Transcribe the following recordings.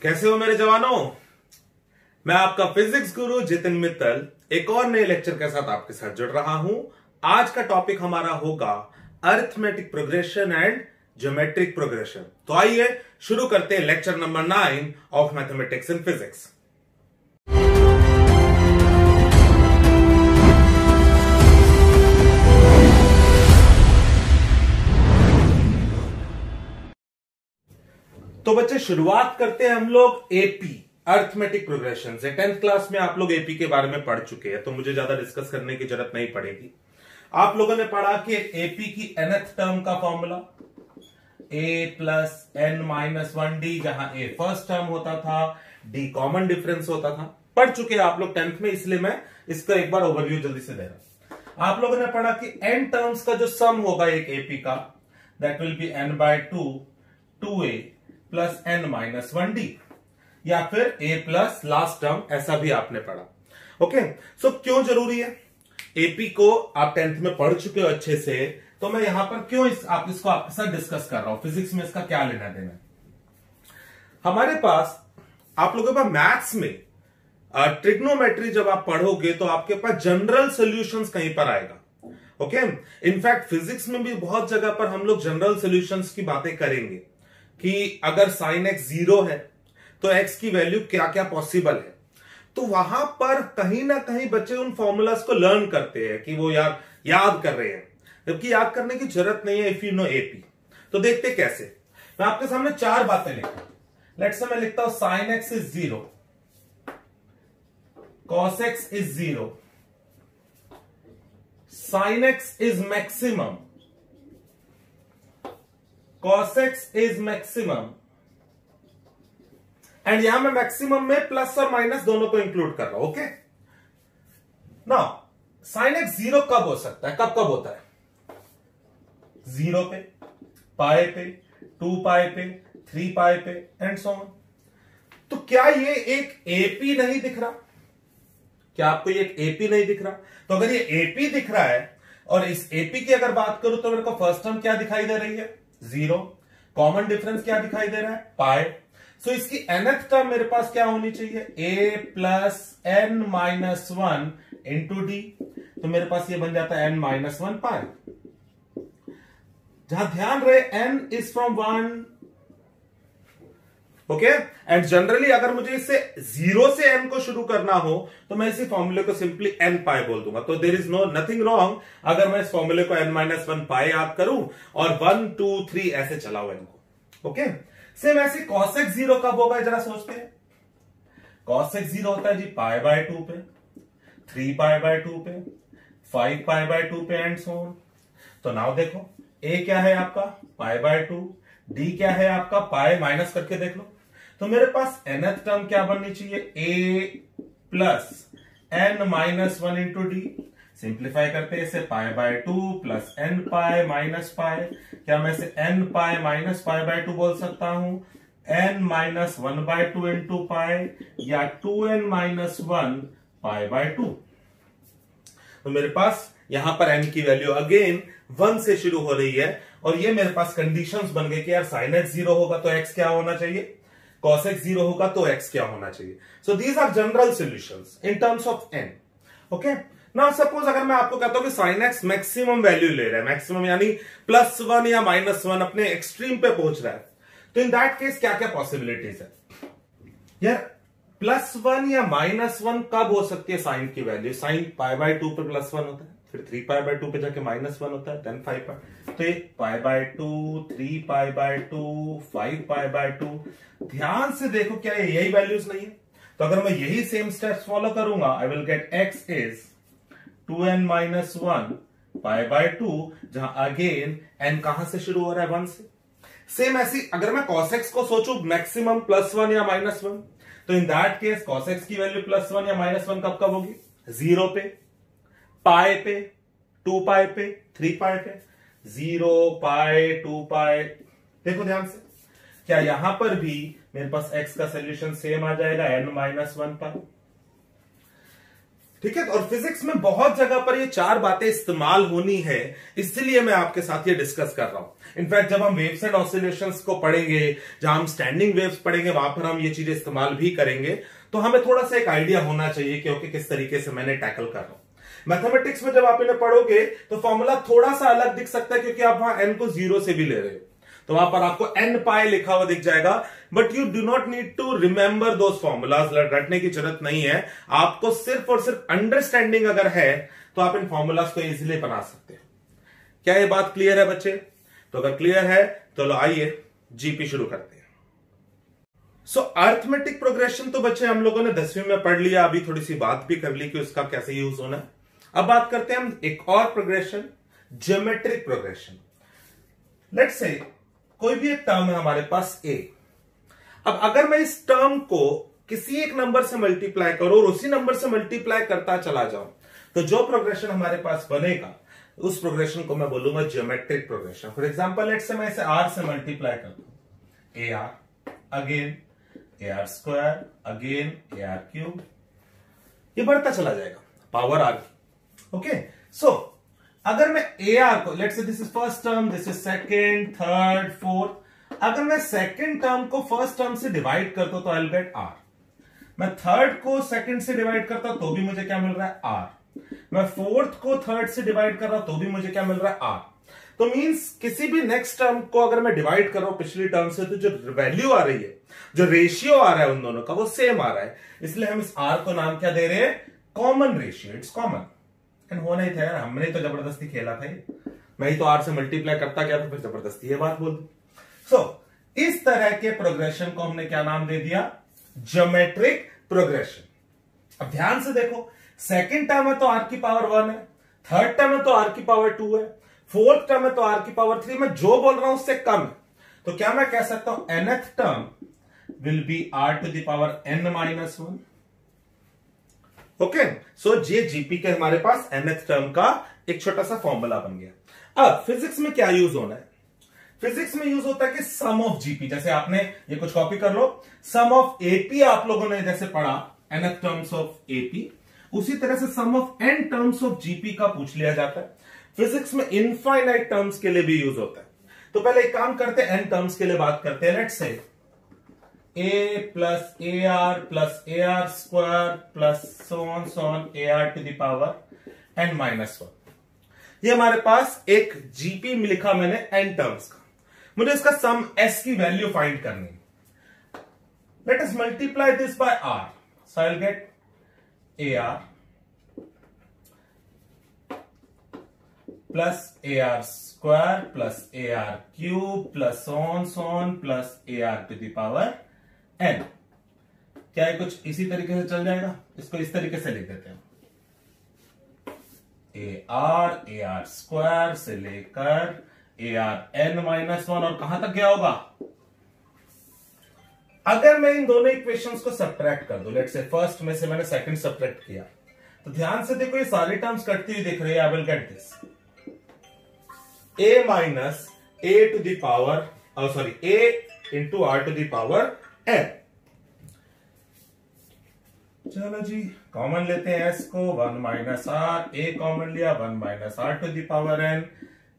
कैसे हो मेरे जवानों। मैं आपका फिजिक्स गुरु जितिन मित्तल एक और नए लेक्चर के साथ आपके साथ जुड़ रहा हूं। आज का टॉपिक हमारा होगा arithmetic progression and geometric progression. तो आइए शुरू करते हैं lecture number 9 of mathematics in physics. तो बच्चे शुरुआत करते हैं हम लोग एपी अरिथमेटिक प्रोग्रेशन से। 10th क्लास में आप लोग एपी के बारे में पढ़ चुके हैं, तो मुझे ज्यादा डिस्कस करने की जरूरत नहीं पड़ेगी। आप लोगों ने पढ़ा कि एपी की nth टर्म का formula a plus n minus 1d, जहां a फर्स्ट टर्म होता था, d कॉमन डिफरेंस होता था। पढ़ चुके हैं आप लोग 10th में, इसलिए मैं इसका एक बार ओवरव्यू जल्दी से दे रहा हूं। आप लोगों ने पढ़ा कि n टर्म्स का जो सम होगा एक एपी का, that will be n/2 2a plus n minus 1d, या फिर a प्लस लास्ट टर्म, ऐसा भी आपने पढ़ा। ओके, सो क्यों जरूरी है एपी को? आप 10th में पढ़ चुके हो अच्छे से, तो मैं यहां पर क्यों इसको आपके साथ डिस्कस कर रहा हूं। फिजिक्स में इसका क्या लेना देना। हमारे पास, आप लोगों के पास मैथ्स में ट्रिग्नोमेट्री जब आप पढ़ोगे तो आपके पास जनरल सॉल्यूशंस कहीं पर आएगा। ओके, इनफैक्ट फिजिक्स में भी बहुत जगह पर हम लोग जनरल सॉल्यूशंस की बातें करेंगे कि अगर साइन एक्स 0 है तो एक्स की वैल्यू क्या क्या पॉसिबल है। तो वहां पर कहीं ना कहीं बच्चे उन फॉर्मूलाज को लर्न करते हैं कि वो याद कर रहे हैं, जबकि याद करने की जरूरत नहीं है इफ यू नो एपी। तो देखते कैसे। मैं आपके सामने 4 बातें लिखता हूं। लेट्स से मैं लिखता हूं sine x is 0, cos x is 0, sine x is maximum, cos x is maximum, and यहां मैं मैक्सिमम में प्लस और माइनस दोनों को इंक्लूड कर रहा हूं। ओके, नाउ साइन एक्स 0 कब हो सकता है, कब कब होता है? 0 पे, पाई पे, 2 पाई पे, 3 पाई पे, एंड सो ऑन। तो क्या ये एक एपी नहीं दिख रहा? क्या आपको ये एक एपी नहीं दिख रहा? तो अगर ये एपी दिख रहा है, और इस एपी की अगर बात करूं तो मेरे को फर्स्ट टर्म क्या दिखाई दे रही है? 0। कॉमन डिफरेंस क्या दिखाई दे रहा है? पाई। सो इसकी nth टर्म मेरे पास क्या होनी चाहिए? a plus n minus 1 into D. तो मेरे पास ये बन जाता है n माइनस 1 पाई। जहां ध्यान रहे n is from 1। Okay, and generally अगर मुझे इससे 0 से n को शुरू करना हो तो मैं इसी फॉर्मूले को सिंपली n पाई बोल दूंगा। तो देयर इज नथिंग रॉन्ग अगर मैं इस फॉर्मूले को n माइनस 1 पाई याद करूं और 1 2 3 ऐसे चलाओ n को। ओके, सेम ऐसे cos x 0 कब होगा, जरा सोचते हैं। cos x 0 होता है जी π/2 पे, 3π/2 पे, 5π/2 पे, एंड सो ऑन। तो नाउ देखो a क्या है आपका? π/2, d क्या है आपका? पाई। माइनस करके देख लो। तो मेरे पास nth टर्म क्या बननी चाहिए? a plus n minus 1 into d. Simplify करते हैं इसे π/2 plus n pi minus pi. क्या मैं इसे n पाई माइनस π/2 बोल सकता हूं? n माइनस 1/2 इंटू पाई, या 2n माइनस 1 π/2। तो मेरे पास यहां पर n की वैल्यू अगेन 1 से शुरू हो रही है, और ये मेरे पास कंडीशंस बन गए कि यार साइन एक्स 0 होगा तो x क्या होना चाहिए, cos x 0 होगा तो x क्या होना चाहिए। So these are general solutions in terms of n। Okay, now suppose अगर मैं आपको कहता हूं कि साइन एक्स मैक्सिमम वैल्यू ले रहा है, मैक्सिमम यानी +1 या -1 अपने एक्सट्रीम पे पहुंच रहा है, तो इन दैट केस क्या क्या पॉसिबिलिटीज है यार? +1 या -1 कब हो सकती है साइन की वैल्यू? साइन π/2 पे +1 होता है, फिर 3π/2 पे जाके -1 होता है, देन 5π। तो ये π/2, 3π/2, 5π/2, ध्यान से देखो क्या ये यही वैल्यूज नहीं है? तो अगर मैं यही सेम स्टेप्स फॉलो करूंगा, आई will gate x is 2n minus 1 π/2, जहां अगेन n कहां से शुरू हो रहा है? 1 से। सेम ऐसी अगर मैं cos x को सोचूं मैक्सिमम +1 या -1, तो in that case cos x की वैल्यू +1 या -1 कब कब होगी? 0 पे, पाई पे, 2 पाई पे, 3 पाई पे, 0 पाई 2 पाई। देखो ध्यान से, क्या यहां पर भी मेरे पास x का सोल्यूशन सेम आ जाएगा? n माइनस 1 पाई। ठीक है। और फिजिक्स में बहुत जगह पर ये चार बातें इस्तेमाल होनी है, इसलिए मैं आपके साथ ये डिस्कस कर रहा हूं। इनफैक्ट जब हम वेव्स एंड ऑसिलेशंस को पढ़ेंगे, जहां हम स्टैंडिंग वेव्स पढ़ेंगे, वहां पर हम ये चीजें इस्तेमाल भी करेंगे, तो हमें थोड़ा सा एक आइडिया होना चाहिए क्योंकि किस तरीके से मैंने टैकल कर रहा हूं। मैथमेटिक्स में जब आप इन्हें पढ़ोगे तो फॉर्मूला थोड़ा सा अलग दिख सकता है, क्योंकि आप वहां n को 0 से भी ले रहे हो, तो वहां पर आपको n पाई लिखा हुआ दिख जाएगा। But you do not need to remember those formulas, रटने की जरूरत नहीं है। आपको सिर्फ और सिर्फ अंडरस्टैंडिंग अगर है तो आप इन फॉर्मूलाज को इजीली बना सकते हो। क्या ये बात क्लियर है बच्चे? तो अगर क्लियर है तो लो आइए जीपी शुरू करते हैं। सो अर्थमेटिक प्रोग्रेशन तो बच्चे हम लोगों ने 10वीं में पढ़ लिया, अभी थोड़ी सी बात भी कर ली कि उसका कैसे यूज होना है। अब बात करते हैं हम एक और progression, geometric progression. Let's say कोई भी एक टर्म है हमारे पास a। अब अगर मैं इस टर्म को किसी एक नंबर से मल्टीप्लाई करूं और उसी नंबर से मल्टीप्लाई करता चला जाऊं, तो जो प्रोग्रेशन हमारे पास बनेगा उस प्रोग्रेशन को मैं बोलूंगा geometric progression. For example let's say मैं इसे r से मल्टीप्लाई करता हूं, ar again ar square again ar cube, ये बढ़ता चला जाएगा पावर r की। ओके, सो अगर मैं ar को, let's say this is first term, this is second, third, fourth, अगर मैं सेकंड टर्म को फर्स्ट टर्म से डिवाइड करता हूं तो आई विल गेट r। मैं थर्ड को सेकंड से डिवाइड करता हूं तो भी मुझे क्या मिल रहा है r। मैं फोर्थ को थर्ड से डिवाइड कर रहा हूं तो भी मुझे क्या मिल रहा है r। तो मींस किसी भी नेक्स्ट टर्म को अगर मैं डिवाइड कर रहा हूं पिछली टर्म से, तो जो वैल्यू आ रही है, जो रेशियो आ रहा है उन दोनों का, वो सेम आ रहा है। इसलिए हम इस r को नाम क्या दे रहे हैं? Common ratio. It's common. होना ही था यार, हमने तो जबरदस्ती खेला था ये। मैं ही तो r से मल्टीप्लाई करता गया तो फिर जबरदस्ती ये बात बोल दी। सो इस तरह के प्रोग्रेशन को हमने क्या नाम दे दिया? Geometric progression. अब ध्यान से देखो, सेकंड टर्म है तो r की पावर 1 है, थर्ड टर्म है तो r की पावर 2 है, फोर्थ टर्म है तो r की पावर 3। मैं जो बोल रहा हूं उससे कम है, तो क्या मैं कह सकता हूं nth term will be r to the power n minus 1। Okay, so ये जीपी के हमारे पास nth टर्म का एक छोटा सा फॉर्मूला बन गया। अब फिजिक्स में क्या यूज होना है? फिजिक्स में यूज होता है कि सम ऑफ जीपी, जैसे आपने ये कुछ कॉपी कर लो, सम ऑफ एपी आप लोगों ने जैसे पढ़ा nth टर्म्स ऑफ एपी, उसी तरह से sum of n terms of GP का पूछ लिया जाता है। फिजिक्स में इनफाइनाइट टर्म्स के लिए भी यूज होता है। तो पहले एक काम करते हैं, n टर्म्स के लिए बात करते हैं। Let's say a plus ar square plus so on ar to the power n minus 1। ये हमारे पास एक जीपी में लिखा मैंने n टर्म्स का। मुझे इसका सम s की वैल्यू फाइंड करनी है। Let us multiply this by r, so I will get ar plus ar square plus ar cube plus so on plus ar to the power n। क्या है कुछ इसी तरीके से चल जाएगा? इसको इस तरीके से लिख देते हैं, ar स्क्वायर से लेकर ar n माइनस 1, और कहां तक गया होगा? अगर मैं इन दोनों इक्वेशंस को सब्ट्रैक्ट कर दूं, लेट्स से फर्स्ट में से मैंने सेकंड सब्ट्रैक्ट किया, तो ध्यान से देखो ये सारी टर्म्स कटती हुई दिख रही है। I will get this a minus a to the power a into r to the power n। चलो जी, कॉमन लेते हैं s को, 1 माइनस r, a कॉमन लिया, 1 minus r to the power n,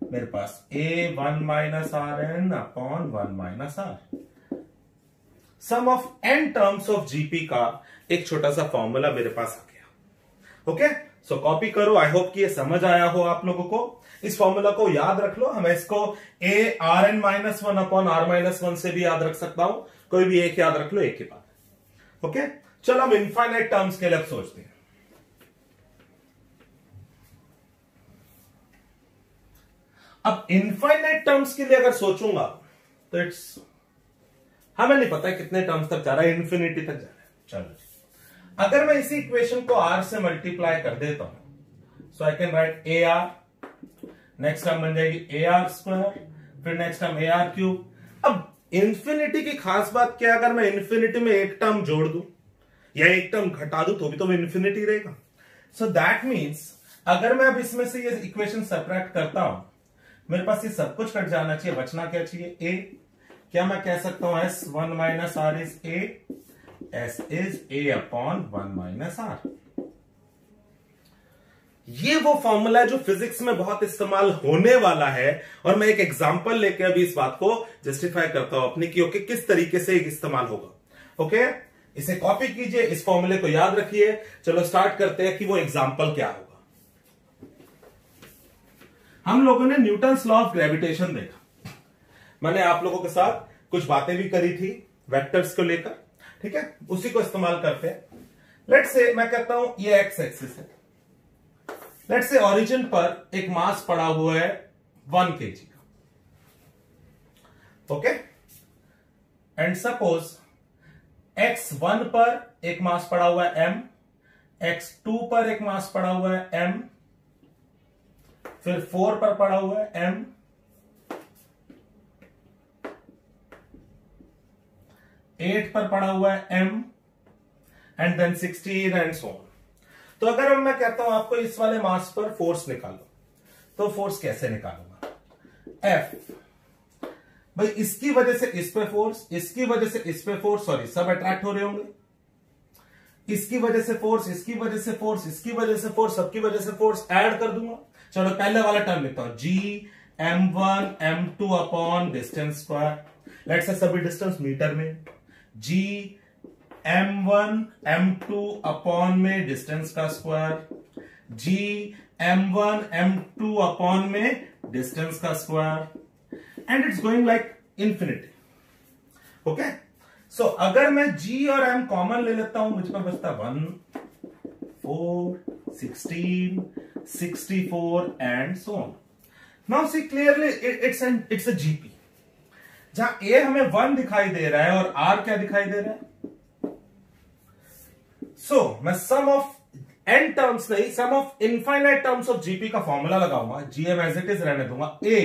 मेरे पास a 1 minus r n upon 1 minus r। Sum of n terms of GP का एक छोटा सा फॉर्मूला मेरे पास आ गया। ओके, सो कॉपी करो। आई होप कि ये समझ आया हो आप लोगों को। इस फॉर्मूला को याद रख लो। हमें इसको a r n minus 1 upon r minus 1 से भी याद रख सकता हूं, कोई भी एक याद रख लो, एक ही बात। ओके, चलो हम इनफाइनाइट टर्म्स के लिए सोचते हैं। अब इनफाइनाइट टर्म्स के लिए अगर सोचूंगा तो इट्स, हमें नहीं पता कितने टर्म्स तक जा रहा है, इंफिनिटी तक जा रहा है। चलो, अगर मैं इसी इक्वेशन को r से मल्टीप्लाई कर देता हूं, so I can write ar, next term बन जाएगी ar स्क्वायर, फिर नेक्स्ट टर्म ar क्यूब। अब इंफिनिटी की खास बात क्या है? अगर मैं इंफिनिटी में एक टर्म जोड़ दूं या एक टर्म घटा दूं तो भी तो वो इंफिनिटी रहेगा। सो दैट मीन्स अगर मैं अब इसमें से ये इक्वेशन सब्ट्रैक्ट करता हूं, मेरे पास ये सब कुछ कट जाना चाहिए, बचना क्या चाहिए? a। क्या मैं कह सकता हूं s 1 minus r is a, s is a upon 1 minus r। ये वो फॉर्मूला है जो फिजिक्स में बहुत इस्तेमाल होने वाला है, और मैं एक एग्जांपल लेके अभी इस बात को जस्टिफाई करता हूं अपनी कि किस तरीके से इस्तेमाल होगा। ओके, इसे कॉपी कीजिए, इस फॉर्मूले को याद रखिए। चलो स्टार्ट करते हैं कि वो एग्जांपल क्या होगा। हम लोगों ने न्यूटन्स लॉ ऑफ ग्रेविटेशन देखा, मैंने आप लोगों के साथ कुछ बातें भी करी थी वेक्टर्स को लेकर, ठीक है, उसी को इस्तेमाल करते हैं। लेट्स से मैं कहता हूं ये एक्स एक्सिस है, लेट्स से ओरिजिन पर एक मास पड़ा हुआ है 1 kg का, ओके, एंड सपोज x1 पर एक मास पड़ा हुआ है m, x2 पर एक मास पड़ा हुआ है m, फिर 4 पर पड़ा हुआ है m, 8 पर पड़ा हुआ है m, and then 16 and so on. तो अगर मैं कहता हूं आपको इस वाले मास पर फोर्स निकालो, तो फोर्स कैसे निकालूंगा? F, भाई इसकी वजह से इस पे फोर्स, इसकी वजह से इस पे फोर्स, सॉरी सब अट्रैक्ट हो रहे होंगे, इसकी वजह से फोर्स, इसकी वजह से फोर्स, इसकी वजह से फोर्स, सबकी वजह से फोर्स, ऐड कर दूंगा। चलो पहले वाला टर्म लिखता हूं, G m1 m2 upon distance square, let's say सभी डिस्टेंस मीटर में, G m1 m2 अपॉन में डिस्टेंस का square, G m1 m2 upon में डिस्टेंस का square, and it's going like infinity. Okay, so अगर मैं G और M कॉमन ले लेता हूं, मुझे पर बचता 1 4 16 64 and so on. Now see clearly it's a GP, जहां A हमें 1 दिखाई दे रहा है और R क्या दिखाई दे रहा है। सो मैं सम ऑफ n टर्म्स नहीं, sum of infinite terms of GP का फॉर्मूला लगाऊंगा, जीएम एज इट इज रहने दूंगा, A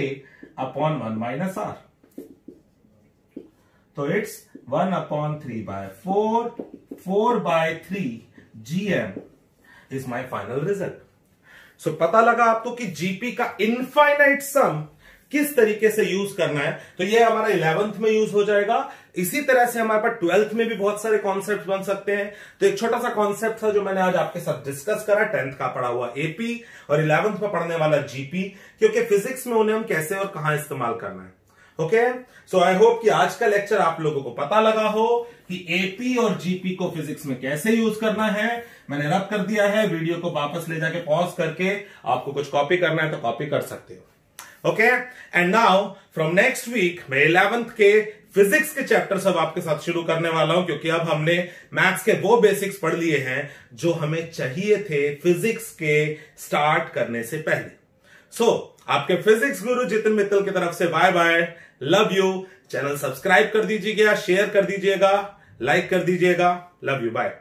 अपॉन 1 माइनस R, तो it's 1 upon 3 by 4, 4 by 3 GM is my final result. So पता लगा आपको कि जीपी का इनफाइनाइट सम किस तरीके से यूज करना है। तो ये हमारा 11th में यूज हो जाएगा। इसी तरह से हमारे पास 12th में भी बहुत सारे कॉन्सेप्ट बन सकते हैं। तो एक छोटा सा कॉन्सेप्ट था जो मैंने आज आपके साथ डिस्कस करा, 10th का पढ़ा हुआ एपी और 11th में पढ़ने वाला जीपी, क्योंकि फिजिक्स में उन्हें हम कैसे और कहां इस्तेमाल करना है। ओके, सो आई होप कि आज का लेक्चर आप लोगों को पता लगा हो कि एपी और जीपी को फिजिक्स में कैसे यूज करना है। मैंने रब कर दिया है, वीडियो को वापस ले जाके पॉज करके आपको कुछ कॉपी करना है तो कॉपी कर सकते हो। Okay, and now from next week मैं 11th के फिजिक्स के चैप्टर सब आपके साथ शुरू करने वाला हूं, क्योंकि अब हमने मैथ्स के वो बेसिक्स पढ़ लिए हैं जो हमें चाहिए थे फिजिक्स के स्टार्ट करने से पहले। सो आपके फिजिक्स गुरु जितिन मित्तल की तरफ से bye bye, love you. Channel subscribe कर दीजिएगा, शेयर कर दीजिएगा, लाइक कर दीजिएगा, लव यू, बाय।